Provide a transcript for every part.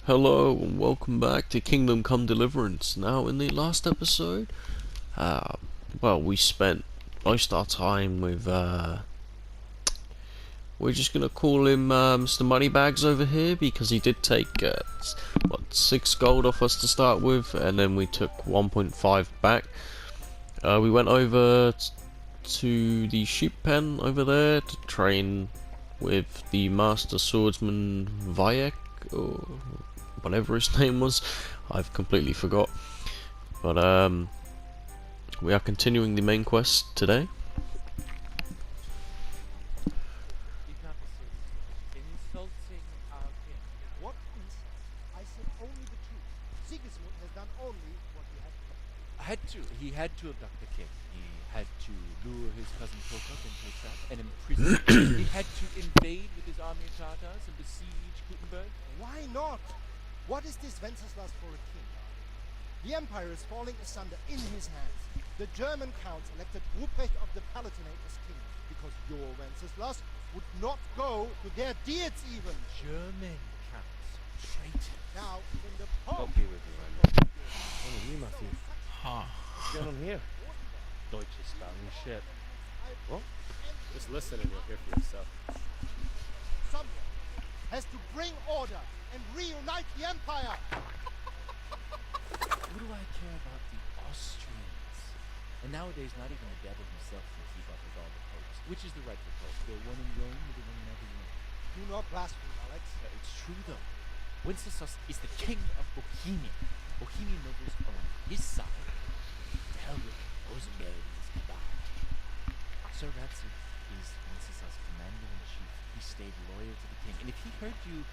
Hello and welcome back to Kingdom Come Deliverance. Now, in the last episode, uh, we spent most of our time with, we're just gonna call him Mr. Moneybags over here because he did take, 6 gold off us to start with, and then we took 1.5 back. We went over to the sheep pen over there to train with the Master Swordsman Vayek, or whatever his name was. I've completely forgot. But we are continuing the main quest today. Insulting our king. What insult? I said only the truth. Sigismund has done only what he had to do. He had to abduct the king. He had to lure his cousin Prokop into a trap and imprison him. He had to invade with his army of Tartars and besiege Gutenberg. Why not? What is this Wenceslas for a king? The empire is falling asunder in his hands. The German counts elected Ruprecht of the Palatinate as king because your Wenceslas would not go to their deeds even. German counts. Traitor. Now even the Pope. I'll be with you, Randy. One of you, Matthew. What's going on here? Deutsch is spouting shit. What? Just listen and you'll hear for yourself. Someone has to bring order and reunite the empire. What do I care about the Austrians? And nowadays, not even the devil himself can keep up with all the popes. Which is the rightful pope? The one in Rome or the one in Avignon? Do not blaspheme, Alex. It's true though. Wenceslas is the king of Bohemia. Bohemian nobles are on his side. To hell with Rosenberg and his cabal. Sir Ratziff is Wenceslas' commander-in-chief. He stayed loyal to the king. And if he heard you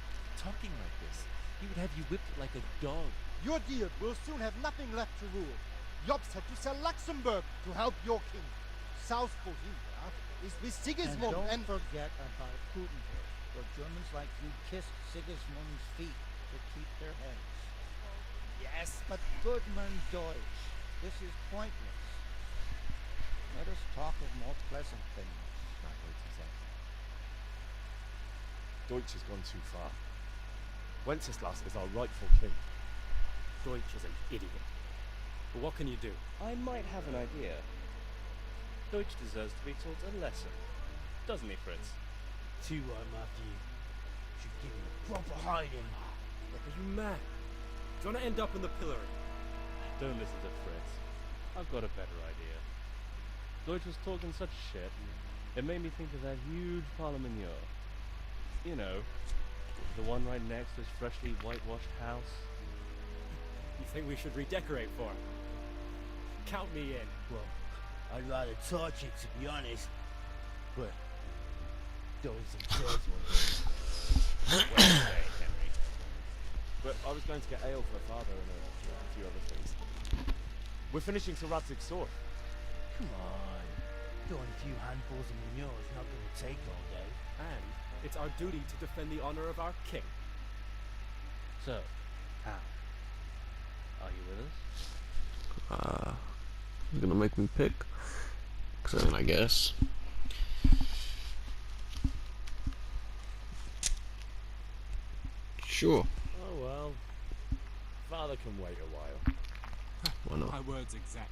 talking like this, he would have you whipped like a dog. Your dear will soon have nothing left to rule. Jobst had to sell Luxembourg to help your king. South Bohemia is with Sigismund And don't forget about Gutenberg, where Germans like you kissed Sigismund's feet to keep their heads. Yes, but Goodman Deutsch, this is pointless. Let us talk of more pleasant things. My words exactly. Deutsch has gone too far. Wenceslas is our rightful king. Deutsch is an idiot. But what can you do? I might have an idea. Deutsch deserves to be taught a lesson. Doesn't he, Fritz? Too right, Matthew. Should give him a proper hiding. Are you mad? Do you want to end up in the pillory? Don't listen to Fritz. I've got a better idea. Deutsch was talking such shit, it made me think of that huge parliament. You know, the one right next to his freshly whitewashed house. You think we should redecorate for him? Count me in. Well, I'd rather torch it, to be honest. But doing some chores one day. Well said, Henry. But I was going to get ale for a father and a few other things. We're finishing Sir Radzig's sword. Come on. Doing a few handfuls of manure is not going to take all day. And it's our duty to defend the honor of our king. So, how? Are you with us? He's gonna make me pick. So then I guess. Sure. Oh well. Father can wait a while. Why not? My words exactly.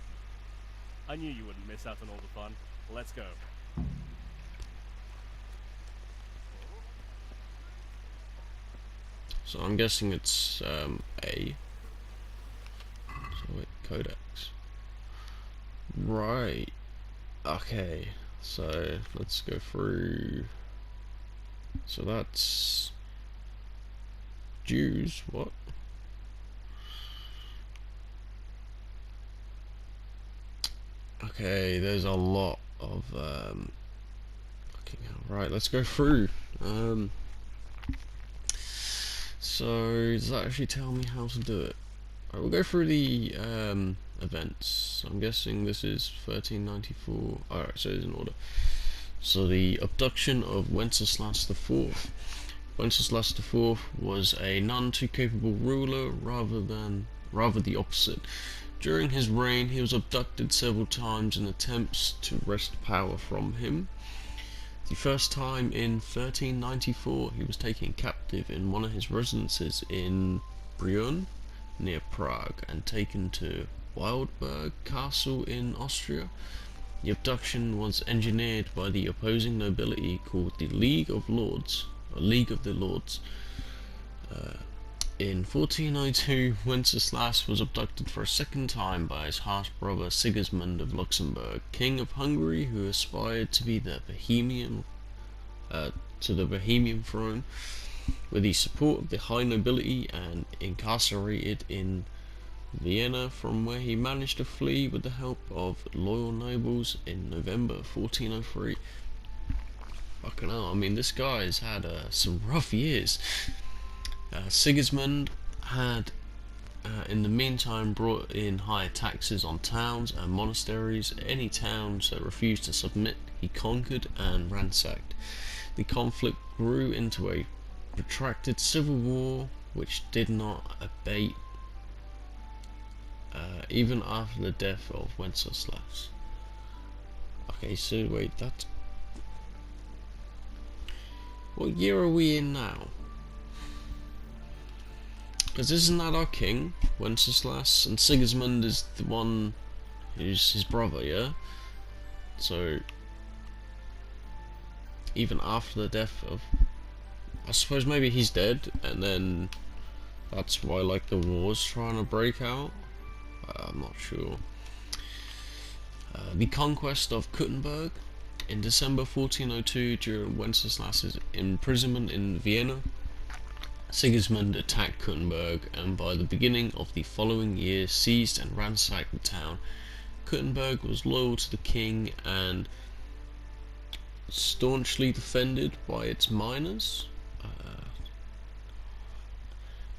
I knew you wouldn't miss out on all the fun. Let's go. So I'm guessing it's A. So wait, codex. Right. Okay. So let's go through. So that's Jews. What? Okay, there's a lot of fucking hell. Right, let's go through. So does that actually tell me how to do it? Alright, we'll go through the events. I'm guessing this is 1394. Alright, so it's in order. So the abduction of Wenceslas IV. Wenceslas IV was a none too capable ruler, rather the opposite. During his reign, he was abducted several times in attempts to wrest power from him. The first time in 1394 he was taken captive in one of his residences in Brünn near Prague and taken to Wildberg Castle in Austria. The abduction was engineered by the opposing nobility called the League of Lords, or League of the Lords. In 1402, Wenceslas was abducted for a second time by his half-brother Sigismund of Luxembourg, King of Hungary, who aspired to be the Bohemian throne, with the support of the high nobility, and incarcerated in Vienna, from where he managed to flee with the help of loyal nobles in November 1403. Fucking hell, I mean, this guy's had some rough years. Sigismund had, in the meantime, brought in higher taxes on towns and monasteries. Any towns that refused to submit, he conquered and ransacked. The conflict grew into a protracted civil war, which did not abate even after the death of Wenceslas. Okay, so wait, that's... what year are we in now? Because isn't that our king, Wenceslas, and Sigismund is the one who's his brother, yeah? So, even after the death of... I suppose maybe he's dead, and then that's why, like, the war's trying to break out? I'm not sure. The conquest of Kuttenberg. In December 1402, during Wenceslas's imprisonment in Vienna, Sigismund attacked Kuttenberg, and by the beginning of the following year seized and ransacked the town. Kuttenberg was loyal to the king and staunchly defended by its miners.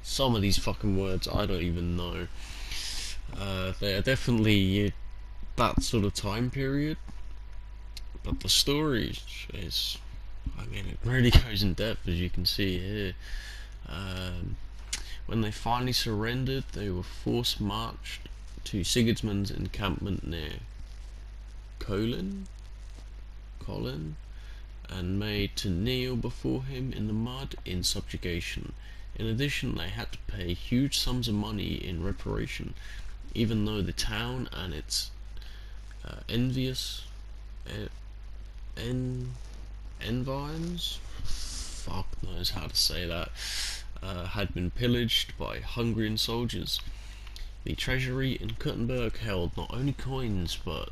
Some of these fucking words I don't even know. They are definitely that sort of time period, but the story is, I mean, it really goes in depth, as you can see here. When they finally surrendered, they were forced marched to Sigismund's encampment near Kolin, and made to kneel before him in the mud in subjugation. In addition, they had to pay huge sums of money in reparation, even though the town and its envious environs, fuck knows how to say that, had been pillaged by Hungarian soldiers. The treasury in Kuttenberg held not only coins but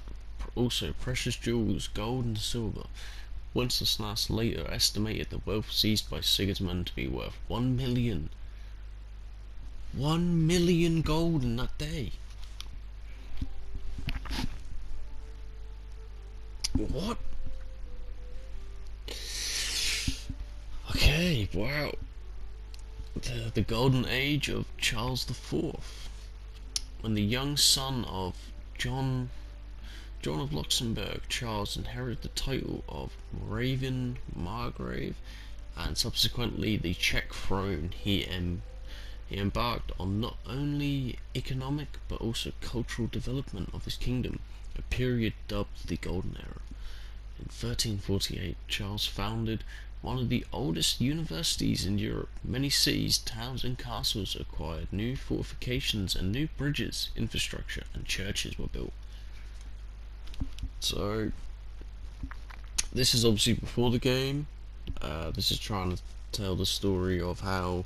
also precious jewels, gold and silver. Wenceslas later estimated the wealth seized by Sigismund to be worth 1 million. 1 million gold in that day. What? Okay, wow. The golden age of Charles IV, when the young son of John of Luxembourg, Charles inherited the title of Moravian Margrave and subsequently the Czech throne. He embarked on not only economic but also cultural development of his kingdom, a period dubbed the Golden Era. In 1348, Charles founded one of the oldest universities in Europe. Many cities, towns and castles acquired new fortifications, and new bridges, infrastructure and churches were built. So, this is obviously before the game. This is trying to tell the story of how,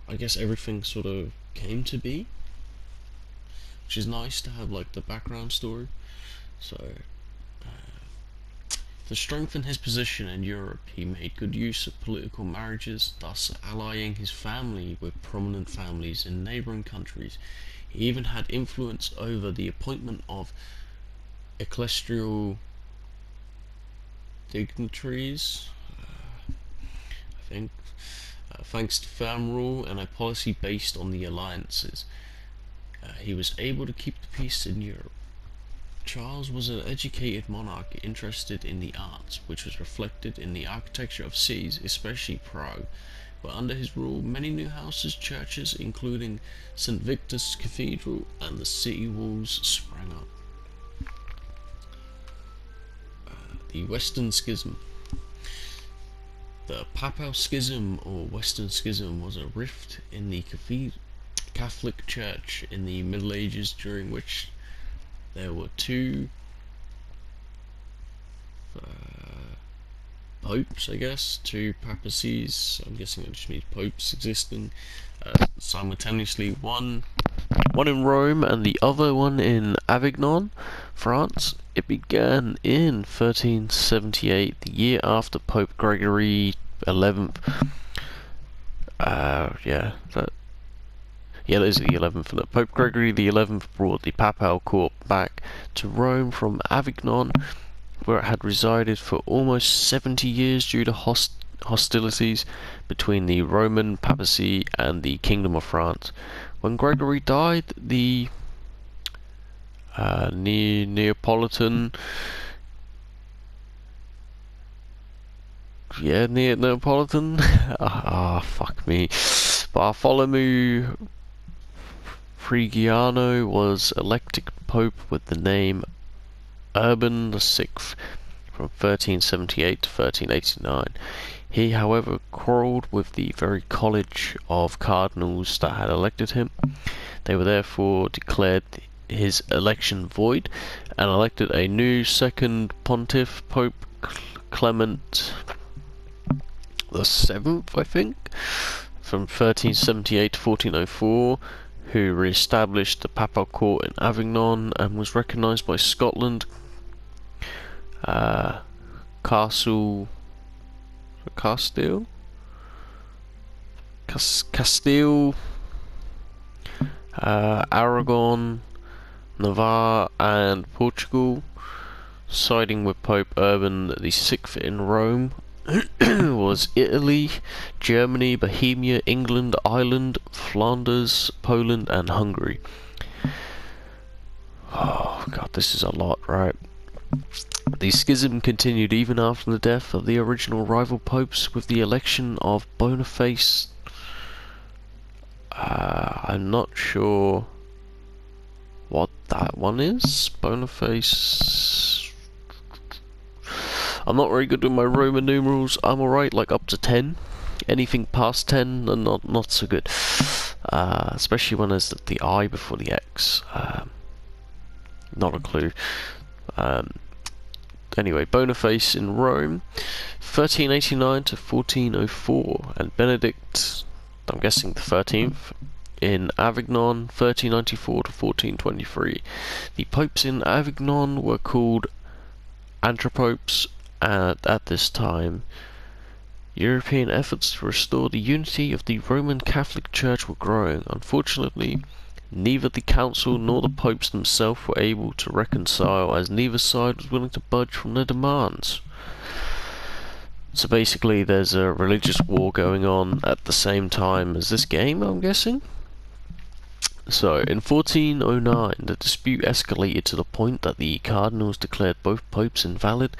I guess, everything sort of came to be, which is nice to have, like, the background story. So, to strengthen his position in Europe, he made good use of political marriages, thus allying his family with prominent families in neighbouring countries. He even had influence over the appointment of ecclesiastical dignitaries, I think, thanks to firm rule and a policy based on the alliances. He was able to keep the peace in Europe. Charles was an educated monarch interested in the arts, which was reflected in the architecture of cities, especially Prague, where under his rule many new houses, churches, including St. Victor's Cathedral, and the city walls sprang up. The Western Schism. The Papal Schism, or Western Schism, was a rift in the Catholic Church in the Middle Ages, during which there were two popes, I guess, two papacies. I'm guessing it just means popes existing simultaneously. One in Rome and the other one in Avignon, France. It began in 1378, the year after Pope Gregory XI. That is the 11th. Pope Gregory XI brought the papal court back to Rome from Avignon, where it had resided for almost 70 years due to hostilities between the Roman papacy and the Kingdom of France. When Gregory died, the Neapolitan fuck me, Bartholomew Frigiano was elected pope with the name Urban VI from 1378 to 1389. He, however, quarrelled with the very college of cardinals that had elected him. They were therefore declared his election void and elected a new second pontiff, Pope Clement VII, I think, from 1378 to 1404, who re-established the papal court in Avignon and was recognised by Scotland, Castile, Aragon, Navarre, and Portugal, siding with Pope Urban VI in Rome. Was Italy, Germany, Bohemia, England, Ireland, Flanders, Poland, and Hungary. Oh god, this is a lot, right? The schism continued even after the death of the original rival popes, with the election of Boniface. I'm not sure what that one is. Boniface. I'm not very good with my Roman numerals. I'm alright, like up to 10. Anything past 10, and not so good. Especially when there's the I before the X. Not a clue. Anyway, Boniface in Rome, 1389 to 1404, and Benedict, I'm guessing the 13th, in Avignon, 1394 to 1423. The popes in Avignon were called Antropopes. At this time, European efforts to restore the unity of the Roman Catholic Church were growing. Unfortunately, neither the council nor the popes themselves were able to reconcile, as neither side was willing to budge from their demands. So basically, there's a religious war going on at the same time as this game, I'm guessing. So, in 1409, the dispute escalated to the point that the cardinals declared both popes invalid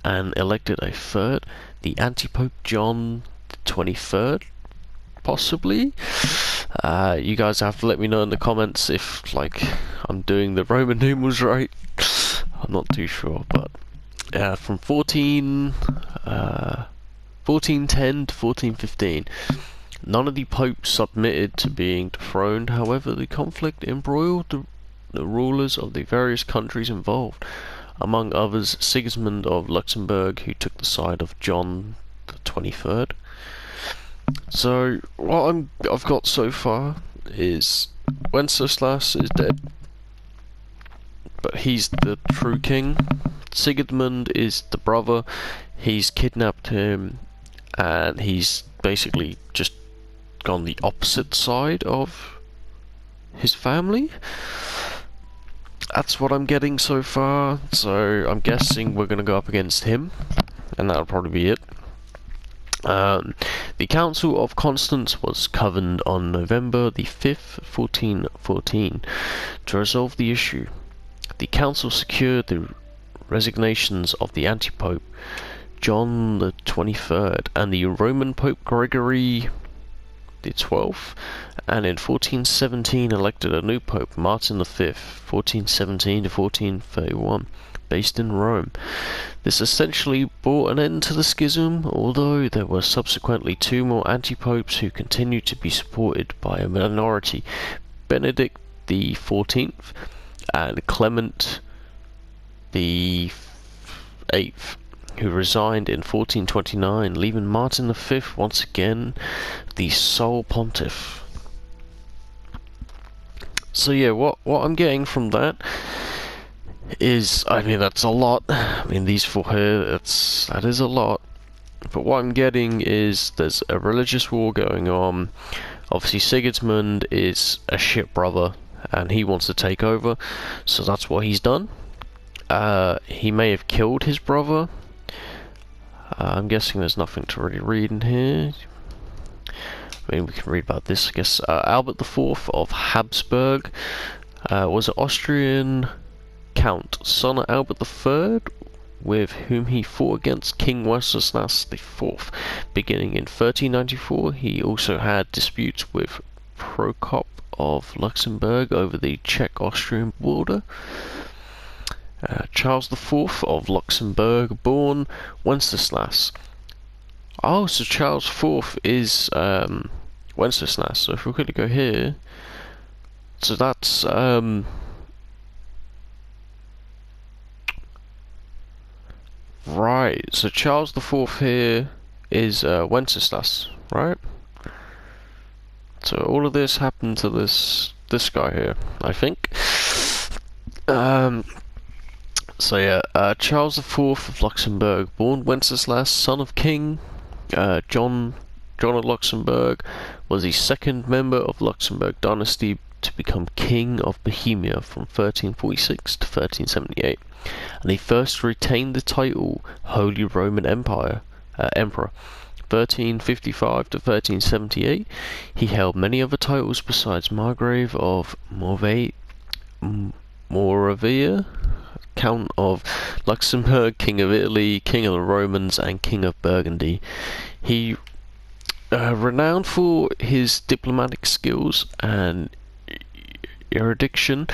and elected a third, the anti-pope John XXIII, possibly? You guys have to let me know in the comments if, like, I'm doing the Roman numerals right. I'm not too sure, but from 1410 to 1415. None of the popes submitted to being dethroned. However, the conflict embroiled the rulers of the various countries involved, among others Sigismund of Luxembourg, who took the side of John XXIII. So, what I've got so far is Wenceslas is dead, but he's the true king. Sigismund is the brother. He's kidnapped him, and he's basically just gone the opposite side of his family. That's what I'm getting so far, so I'm guessing we're gonna go up against him, and that'll probably be it. The Council of Constance was convened on November the 5th, 1414, to resolve the issue. The council secured the resignations of the anti-pope John the 23rd and the Roman Pope Gregory the 12th, and in 1417 elected a new pope, Martin V, 1417 to 1431. based in Rome. This essentially brought an end to the schism, although there were subsequently 2 more anti-popes who continued to be supported by a minority, Benedict the XIV and Clement the VIII, who resigned in 1429, leaving Martin V once again the sole pontiff. So yeah, what I'm getting from that is, I mean, that's a lot. I mean, these 4 here, that is a lot. But what I'm getting is there's a religious war going on. Obviously, Sigismund is a shit brother, and he wants to take over, so that's what he's done. He may have killed his brother. I'm guessing there's nothing to really read in here. I mean, we can read about this, I guess. Albert IV of Habsburg was an Austrian count, son of Albert III, with whom he fought against King Wenceslas IV. Beginning in 1394, he also had disputes with Prokop of Luxembourg over the Czech-Austrian border. Charles IV of Luxembourg, born Wenceslas. Oh, so Charles IV is Wenceslas. So if we quickly go here, so that's right. So Charles IV here is Wenceslas, right? So all of this happened to this guy here, I think. So yeah, Charles IV of Luxembourg, born Wenceslas, son of King John of Luxembourg, was the second member of Luxembourg dynasty to become King of Bohemia from 1346 to 1378, and he first retained the title Holy Roman Emperor. 1355 to 1378, he held many other titles besides Margrave of Moravia, Count of Luxembourg, King of Italy, King of the Romans, and King of Burgundy. He renowned for his diplomatic skills and erudition.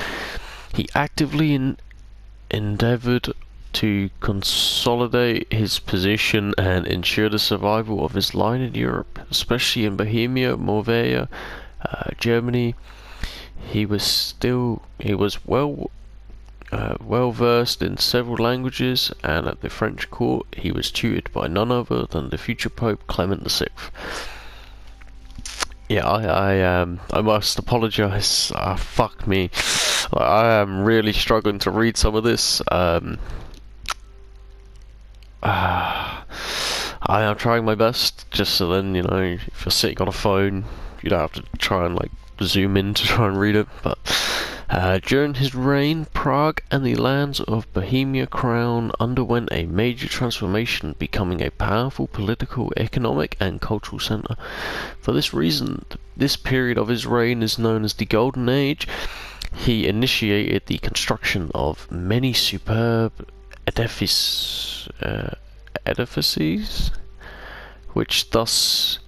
He actively endeavoured to consolidate his position and ensure the survival of his line in Europe, especially in Bohemia, Moravia, Germany. He was well versed in several languages, and at the French court he was tutored by none other than the future Pope Clement VI. Yeah, I must apologise. Fuck me. I am really struggling to read some of this. I am trying my best, just so then, you know, if you're sitting on a phone, you don't have to try and like zoom in to try and read it. But during his reign, Prague and the lands of Bohemia Crown underwent a major transformation, becoming a powerful political, economic, and cultural centre. For this reason, this period of his reign is known as the Golden Age. He initiated the construction of many superb edifices, which thus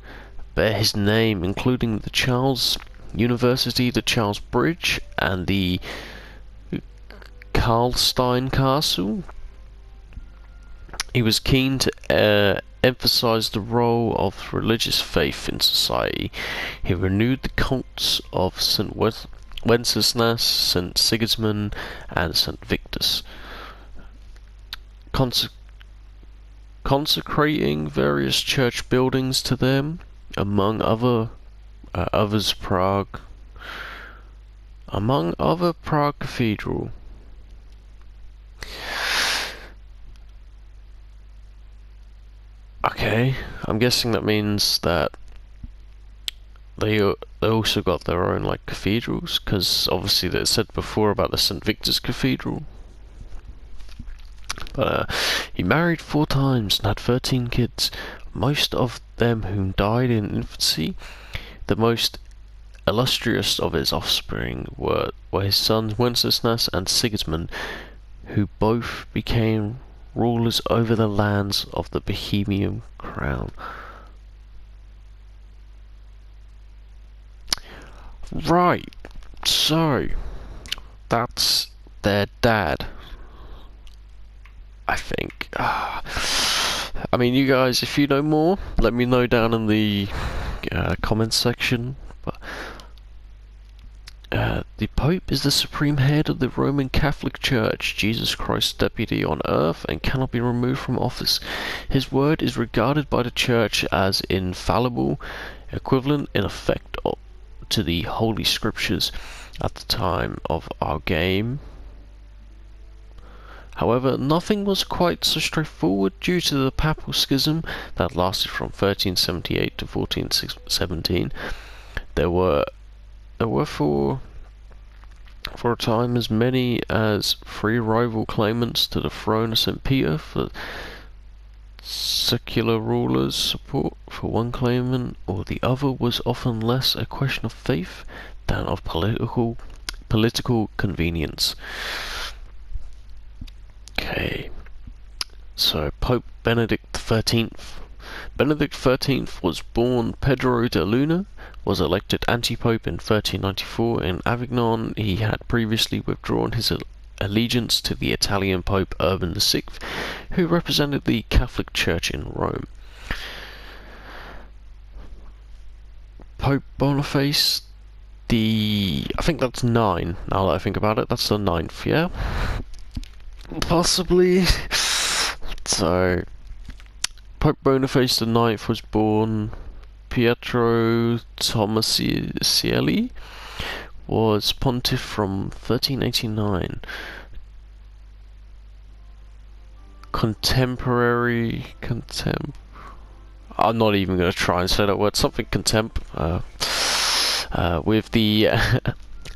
bear his name, including the Charles University, the Charles Bridge, and the Karlstein Castle. He was keen to emphasize the role of religious faith in society. He renewed the cults of St. Wenceslas, St. Sigismund, and St. Victus, consecrating various church buildings to them, among other Prague Cathedral. Okay, I'm guessing that means that they also got their own like cathedrals, because obviously they said before about the St. Victor's Cathedral. But he married 4 times and had 13 kids, most of them whom died in infancy. The most illustrious of his offspring were his sons Wenceslas and Sigismund, who both became rulers over the lands of the Bohemian Crown. Right, so that's their dad. I think. I mean, you guys, if you know more, let me know down in the comments section. But the Pope is the supreme head of the Roman Catholic Church, Jesus Christ's deputy on earth, and cannot be removed from office. His word is regarded by the Church as infallible, equivalent in effect to the Holy Scriptures at the time of our game. However, nothing was quite so straightforward due to the Papal Schism that lasted from 1378 to 1417. There were for a time as many as 3 rival claimants to the throne of St. Peter. For secular rulers' support for one claimant or the other was often less a question of faith than of political convenience. Okay, so Pope Benedict XIII. Benedict XIII was born Pedro de Luna, was elected anti-pope in 1394 in Avignon. He had previously withdrawn his allegiance to the Italian Pope Urban VI, who represented the Catholic Church in Rome. Pope Boniface, I think that's 9, now that I think about it, that's the 9th, yeah? Possibly. So, Pope Boniface IX was born Pietro Tommaselli, was pontiff from 1389. I'm not even going to try and say that word. Something with the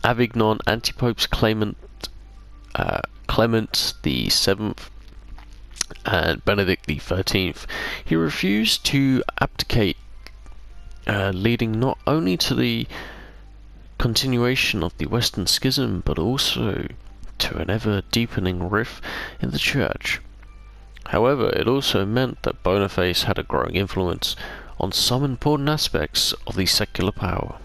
Avignon anti-popes Clement the Seventh and Benedict the 13th. He refused to abdicate, leading not only to the continuation of the Western Schism, but also to an ever-deepening rift in the Church. However, it also meant that Boniface had a growing influence on some important aspects of the secular power.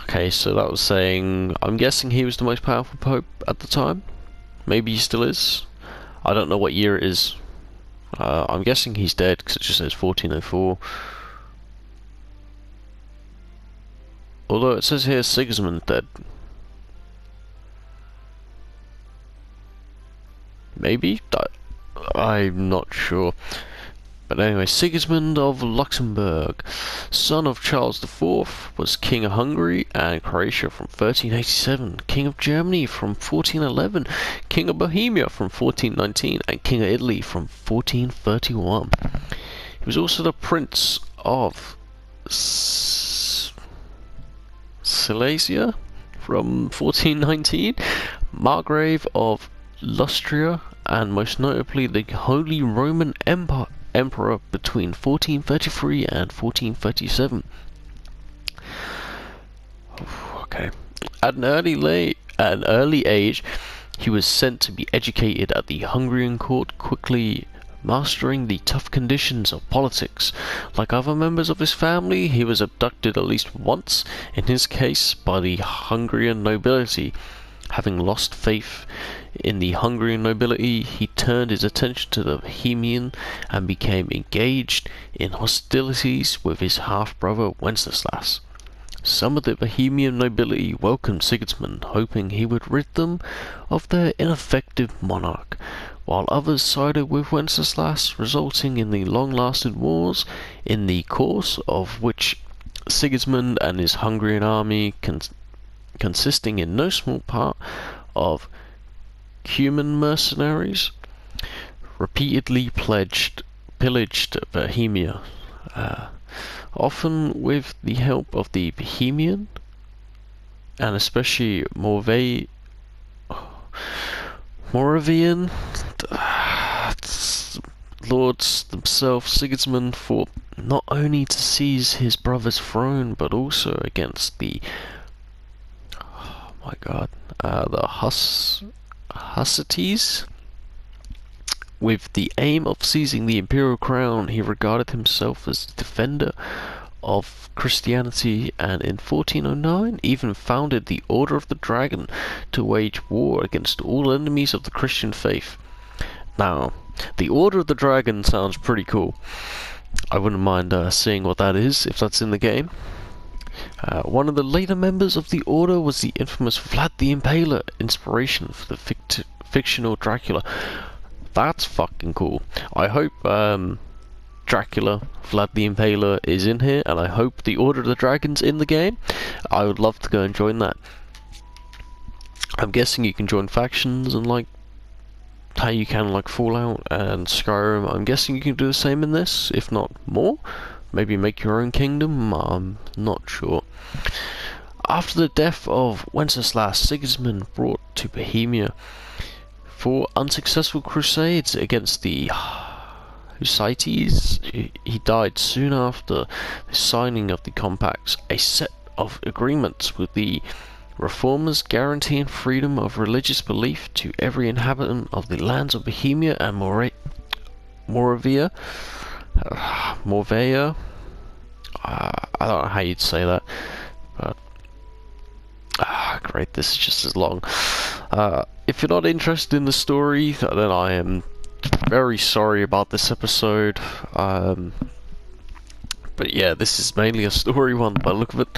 Okay, so that was saying, I'm guessing he was the most powerful pope at the time. Maybe he still is. I don't know what year it is. I'm guessing he's dead because it just says 1404. Although it says here Sigismund dead. Maybe? I'm not sure. But anyway, Sigismund of Luxembourg, son of Charles IV, was King of Hungary and Croatia from 1387, King of Germany from 1411, King of Bohemia from 1419, and King of Italy from 1431. He was also the Prince of Silesia from 1419, Margrave of Lustria, and most notably the Holy Roman Emperor between 1433 and 1437. Okay. At an early age, he was sent to be educated at the Hungarian court, quickly mastering the tough conditions of politics. Like other members of his family, he was abducted at least once, in his case by the Hungarian nobility. Having lost faith in the Hungarian nobility, he turned his attention to the Bohemian and became engaged in hostilities with his half-brother Wenceslas. Some of the Bohemian nobility welcomed Sigismund, hoping he would rid them of their ineffective monarch, while others sided with Wenceslas, resulting in the long-lasting wars, in the course of which Sigismund and his Hungarian army, consisting in no small part of Cuman mercenaries, repeatedly pillaged Bohemia, often with the help of the Bohemian and especially Moravian lords themselves. Sigismund fought not only to seize his brother's throne, but also against the Hussites. With the aim of seizing the imperial crown, he regarded himself as the defender of Christianity, and in 1409 even founded the Order of the Dragon to wage war against all enemies of the Christian faith. Now, the Order of the Dragon sounds pretty cool. I wouldn't mind seeing what that is, if that's in the game. One of the later members of the Order was the infamous Vlad the Impaler, inspiration for the fictional Dracula. That's fucking cool. I hope Dracula, Vlad the Impaler is in here, and I hope the Order of the Dragon's in the game. I would love to go and join that. I'm guessing you can join factions and like how you can like Fallout and Skyrim. I'm guessing you can do the same in this, if not more. Maybe make your own kingdom, I'm not sure. After the death of Wenceslas, Sigismund brought to Bohemia 4 unsuccessful crusades against the Hussites. He died soon after the signing of the compacts, a set of agreements with the reformers guaranteeing freedom of religious belief to every inhabitant of the lands of Bohemia and Moravia. Morvea. I don't know how you'd say that, but great, this is just as long. If you're not interested in the story, then I am very sorry about this episode. But yeah, this is mainly a story one by the look of it.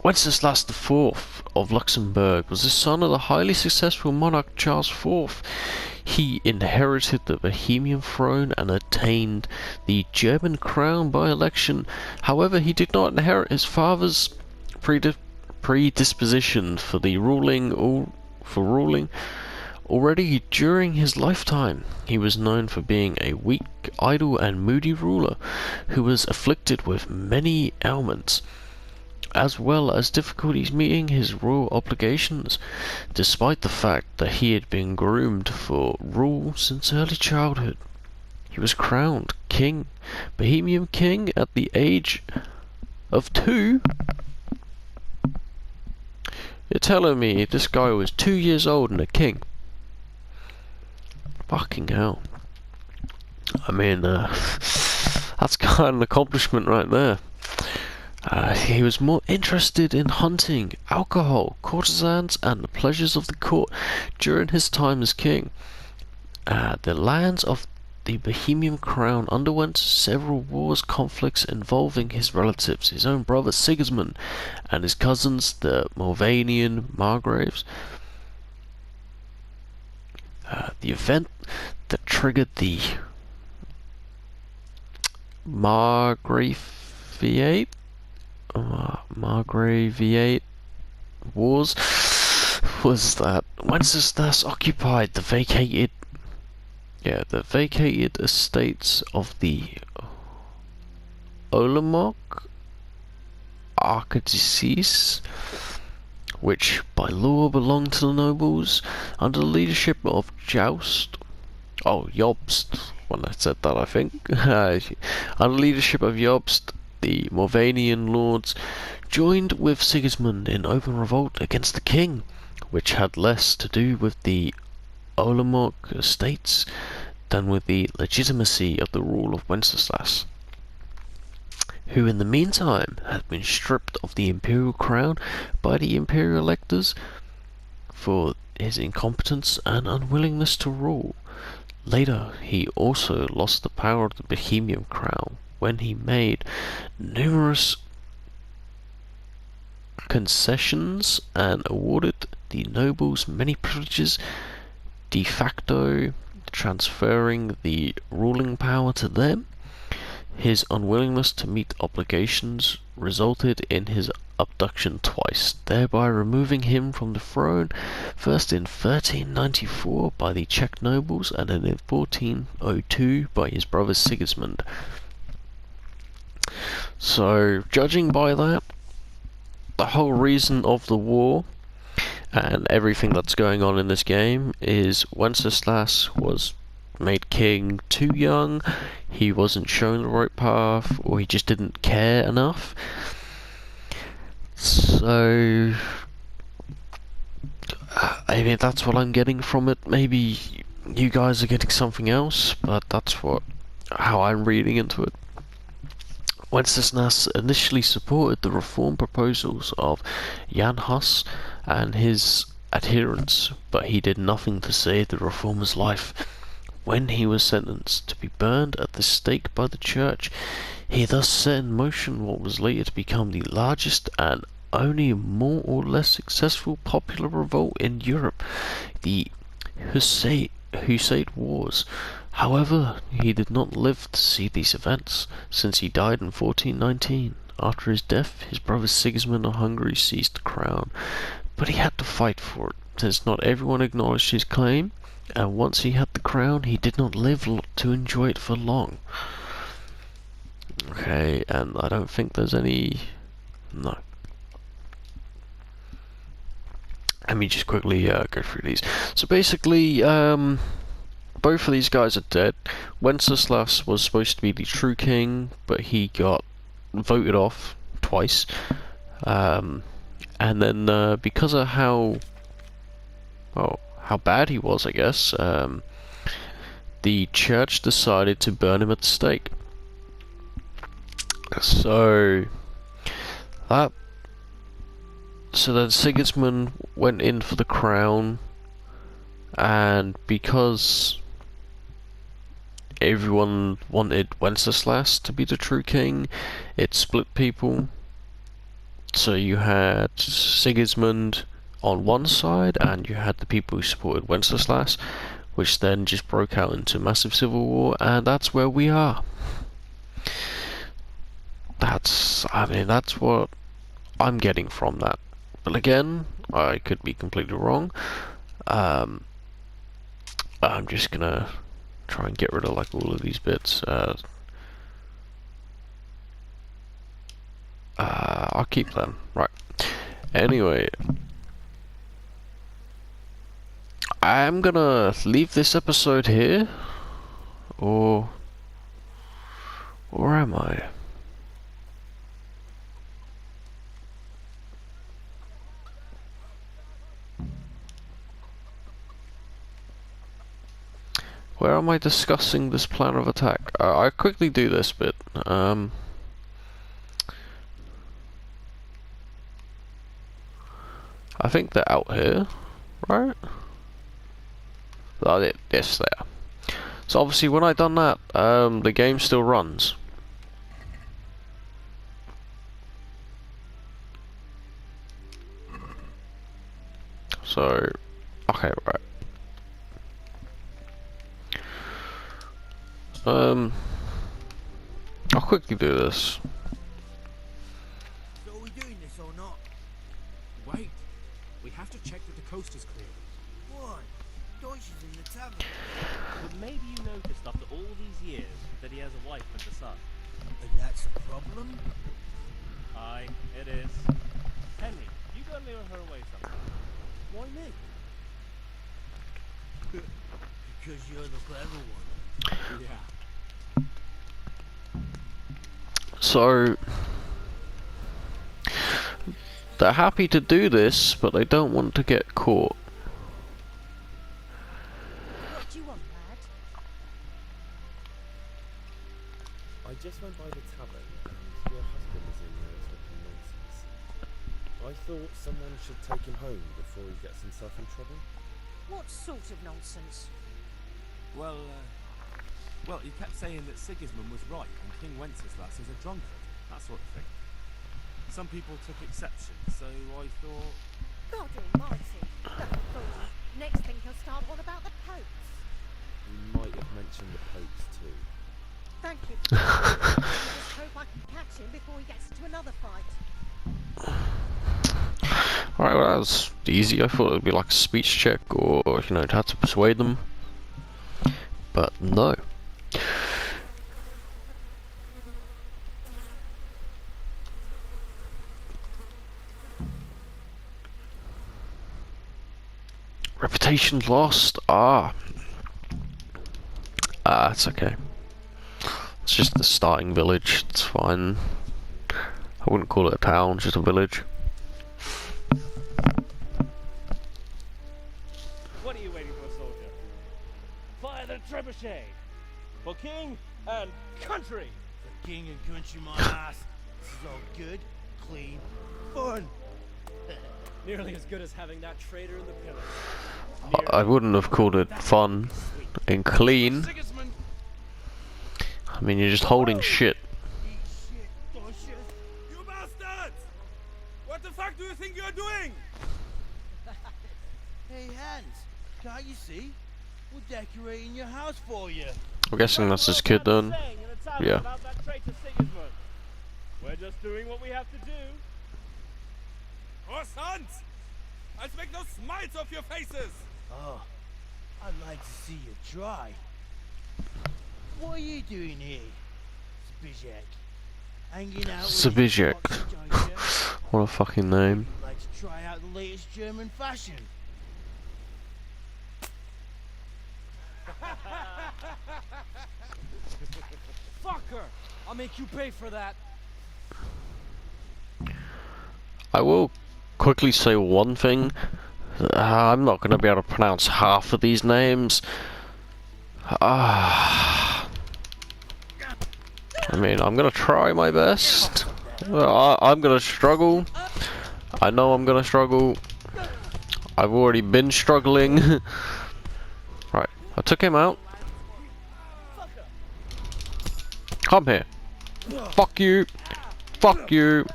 Wenceslas IV of Luxembourg was the son of the highly successful monarch Charles IV. He inherited the Bohemian throne and attained the German crown by election. However, he did not inherit his father's predisposition for ruling. Already during his lifetime, he was known for being a weak, idle, and moody ruler who was afflicted with many ailments, as well as difficulties meeting his royal obligations, despite the fact that he had been groomed for rule since early childhood. He was crowned king, Bohemian king, at the age of 2. You're telling me this guy was 2 years old and a king? Fucking hell. I mean, that's kind of an accomplishment right there. He was more interested in hunting, alcohol, courtesans, and the pleasures of the court during his time as king. The lands of the Bohemian crown underwent several wars, conflicts involving his relatives, his own brother Sigismund, and his cousins, the Moravian Margraves. The event that triggered the Margraviate Wars was that Wenceslas occupied the vacated estates of the Olomouc Archdiocese, which by law belonged to the nobles, under the leadership of Jobst. When I said that, I think. Under the leadership of Jobst, the Moravian lords joined with Sigismund in open revolt against the king, which had less to do with the Olomouc estates than with the legitimacy of the rule of Wenceslas, who in the meantime had been stripped of the imperial crown by the imperial electors for his incompetence and unwillingness to rule. Later, he also lost the power of the Bohemian crown when he made numerous concessions and awarded the nobles many privileges, de facto transferring the ruling power to them. His unwillingness to meet obligations resulted in his abduction twice, thereby removing him from the throne, first in 1394 by the Czech nobles and then in 1402 by his brother Sigismund. So, judging by that, the whole reason of the war and everything that's going on in this game is Wenceslas was made king too young, he wasn't shown the right path, or he just didn't care enough. So, I mean, that's what I'm getting from it. Maybe you guys are getting something else, but that's how I'm reading into it. Wenceslas initially supported the reform proposals of Jan Hus and his adherents, but he did nothing to save the reformer's life. When he was sentenced to be burned at the stake by the church, he thus set in motion what was later to become the largest and only more or less successful popular revolt in Europe, the Hussite Wars. However, he did not live to see these events, since he died in 1419. After his death, his brother Sigismund of Hungary seized the crown, but he had to fight for it, since not everyone acknowledged his claim, and once he had the crown, he did not live to enjoy it for long. Okay, and I don't think there's any... no. Let me just quickly go through these. So basically, both of these guys are dead. Wenceslas was supposed to be the true king, but he got voted off twice. And then because of how bad he was, I guess, the church decided to burn him at the stake. So then Sigismund went in for the crown, and because everyone wanted Wenceslas to be the true king, it split people. So you had Sigismund on one side, and you had the people who supported Wenceslas, which then just broke out into massive civil war, and that's where we are. That's what I'm getting from that. But again, I could be completely wrong. I'm just gonna try and get rid of like all of these bits. I'll keep them. Right. Anyway, I'm gonna leave this episode here, or am I? Where am I discussing this plan of attack? I quickly do this bit. I think they're out here, right? Oh, yes, they are. So obviously, when I done that, the game still runs. So, okay, right. I'll quickly do this. So are we doing this or not? Wait. We have to check that the coast is clear. Why? Deutsch is in the tavern. But maybe you noticed after all these years that he has a wife and a son. And that's a problem? Aye, it is. Henry, you go and lure her away sometime. Why me? Because you're the clever one. Yeah. So they're happy to do this, but they don't want to get caught. What do you want, lad? I just went by the tavern and your husband is in there talking nonsense. I thought someone should take him home before he gets himself in trouble. What sort of nonsense? Well, he kept saying that Sigismund was right and King Wenceslas is a drunkard, that sort of thing. Some people took exception, so I thought... God almighty, the fool. Next thing he'll start on about the popes. You might have mentioned the popes too. Thank you. I just hope I can catch him before he gets into another fight. Alright, well that was easy. I thought it would be like a speech check, or, you know, had to persuade them. But no. Reputation lost. It's okay. It's just the starting village. It's fine. I wouldn't call it a town, just a village. What are you waiting for, soldier? Fire the trebuchet! For king and country! For king and country, my ass. This is all good, clean, fun. Nearly as good as having that traitor in the pillars. I wouldn't have called it fun and clean. Sigismund! I mean, you're just holding shit. Eat shit, Dodgers. You bastards! What the fuck do you think you're doing? Hey, Hans, can't you see? We're decorating your house for you. I'm guessing that's his kid then. Yeah. About that traitor Sigismund. We're just doing what we have to do. Oh, sons! I'll make those smiles off your faces! Oh, I'd like to see you try. What are you doing here, Zbyszek? Hanging out with Zbyszek. this foxy Dodger? What a fucking name. You'd like to try out the latest German fashion? Fucker! I'll make you pay for that. I will quickly say one thing. I'm not going to be able to pronounce half of these names. I mean, I'm going to try my best. I'm going to struggle. I know I'm going to struggle. I've already been struggling. Right, I took him out. Come here. Fuck you. Fuck you.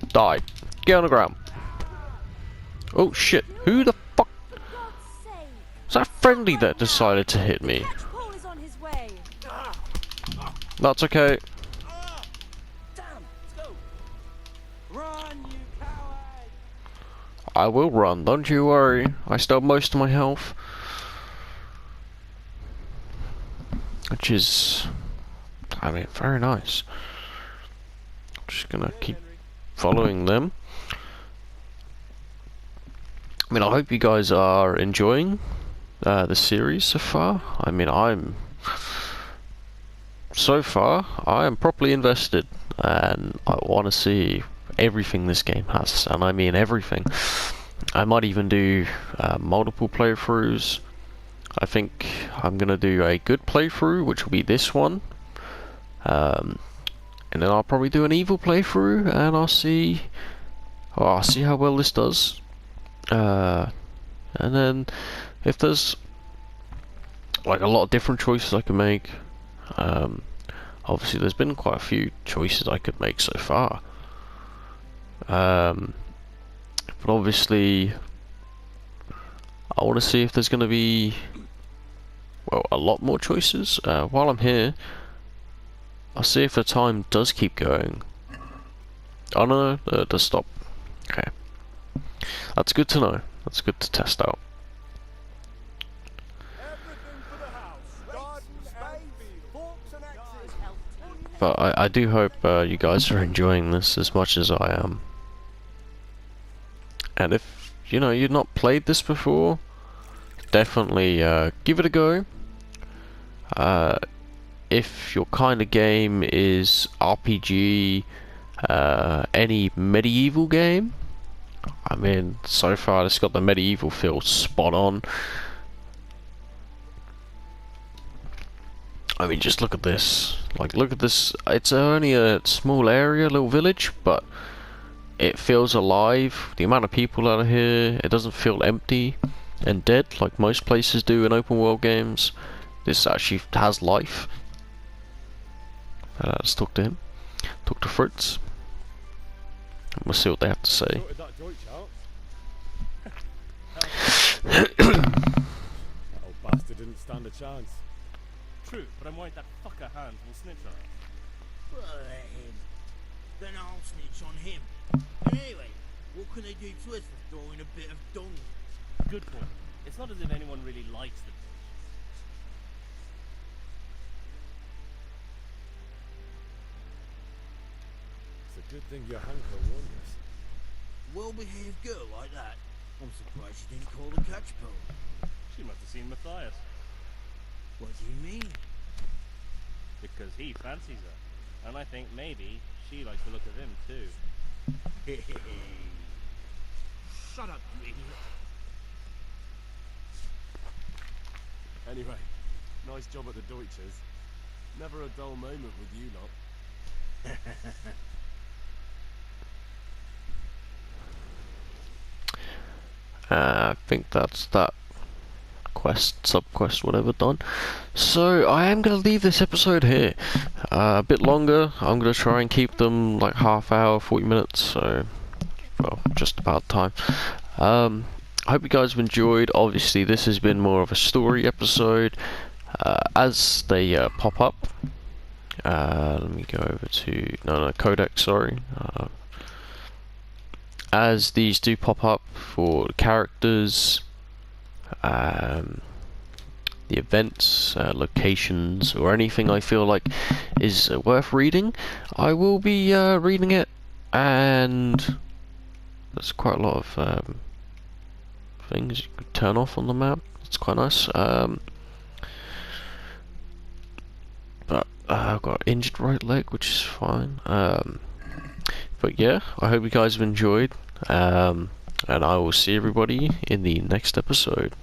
Die. Get on the ground. Oh shit. Who the fuck? For God's sake! Was that friendly that decided to hit me? Catch Paul is on his way. That's okay. Damn! Let's go! Run, you coward! I will run, don't you worry. I still have most of my health. Which is, I mean, very nice. I'm just gonna keep following them. I mean, I hope you guys are enjoying the series so far. I mean, so far, I am properly invested, and I want to see everything this game has, and I mean everything. I might even do multiple playthroughs. I think I'm gonna do a good playthrough, which will be this one, and then I'll probably do an evil playthrough, and I'll see how well this does. And then if there's like a lot of different choices I can make, obviously there's been quite a few choices I could make so far. But obviously I want to see if there's going to be, well, a lot more choices. While I'm here, I'll see if the time does keep going. Oh no, it does stop. Okay. That's good to know. That's good to test out. But I do hope you guys are enjoying this as much as I am. And if, you know, you've not played this before, definitely give it a go. If your kind of game is RPG, any medieval game, I mean, so far it's got the medieval feel spot on. I mean, just look at this. Like, look at this. It's only a small area, little village, but it feels alive. The amount of people out of here, it doesn't feel empty and dead like most places do in open world games. This actually has life. Let's talk to him. Talk to Fritz. And we'll see what they have to say. Sorted that Deutsch out. That old bastard didn't stand a chance. True, but I'm worried that fucker Hans will snitch on us. Well, let him. Then I'll snitch on him. And anyway, what can they do to us for throwing a bit of dung? Good point. It's not as if anyone really likes the Deutsch. It's a good thing your Hanko warned us. Well-behaved girl like that. I'm surprised she didn't call the catch pole. She must have seen Matthias. What do you mean? Because he fancies her. And I think maybe she likes the look of him too. Shut up, you idiot. Anyway, nice job at the Deutsches. Never a dull moment with you lot. I think that's that quest, sub-quest, whatever done. So I am going to leave this episode here. A bit longer. I'm going to try and keep them like half hour, 40 minutes, so, well, just about time. I hope you guys have enjoyed. Obviously, this has been more of a story episode. As they pop up, let me go over to, Codex, sorry. As these do pop up for the characters, the events, locations, or anything I feel like is worth reading, I will be reading it, and there's quite a lot of things you can turn off on the map. It's quite nice. But I've got injured right leg, which is fine. But yeah, I hope you guys have enjoyed, and I will see everybody in the next episode.